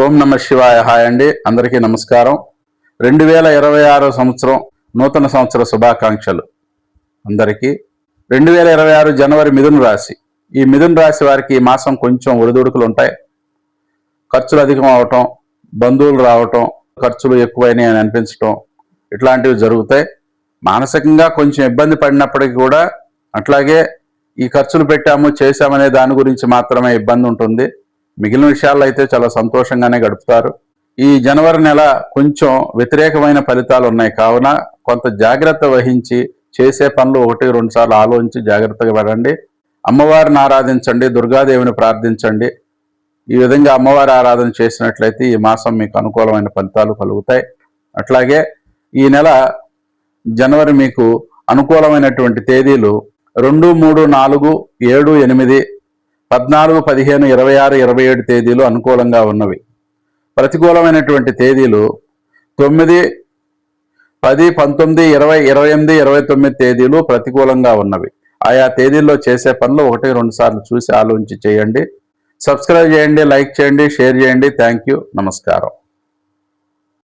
ఓం నమ శివాయ. హాయ్ అండి, అందరికీ నమస్కారం. 2026 సంవత్సరం నూతన సంవత్సర శుభాకాంక్షలు అందరికీ. 2026 జనవరి మిథున రాశి. ఈ మిథున రాశి వారికి ఈ మాసం కొంచెం ఒడిదుడుకులు ఉంటాయి. ఖర్చులు అధికం అవటం, బంధువులు రావటం, ఖర్చులు ఎక్కువైనాయి అని అనిపించటం, ఇట్లాంటివి జరుగుతాయి. మానసికంగా కొంచెం ఇబ్బంది పడినప్పటికీ కూడా అట్లాగే ఈ ఖర్చులు పెట్టాము చేశామనే దాని గురించి మాత్రమే ఇబ్బంది ఉంటుంది. మిగిలిన విషయాల్లో అయితే చాలా సంతోషంగానే గడుపుతారు. ఈ జనవరి నెల కొంచెం వ్యతిరేకమైన ఫలితాలు ఉన్నాయి కావున కొంత జాగ్రత్త వహించి చేసే పనులు 1-2 సార్లు ఆలోచించి జాగ్రత్తగా పడండి. అమ్మవారిని ఆరాధించండి, దుర్గాదేవిని ప్రార్థించండి. ఈ విధంగా అమ్మవారి ఆరాధన చేసినట్లయితే ఈ మాసం మీకు అనుకూలమైన ఫలితాలు కలుగుతాయి. అట్లాగే ఈ నెల జనవరి మీకు అనుకూలమైనటువంటి తేదీలు 2, 3, 4, 7, 8, 14, 15, 26, 27 తేదీలు అనుకూలంగా ఉన్నవి. ప్రతికూలమైనటువంటి తేదీలు 9, 10, 19, 20, 28, 29 తేదీలు ప్రతికూలంగా ఉన్నవి. ఆయా తేదీల్లో చేసే పనులు 1-2 సార్లు చూసి ఆలోచించి చేయండి. సబ్స్క్రైబ్ చేయండి, లైక్ చేయండి, షేర్ చేయండి. Thank you. నమస్కారం.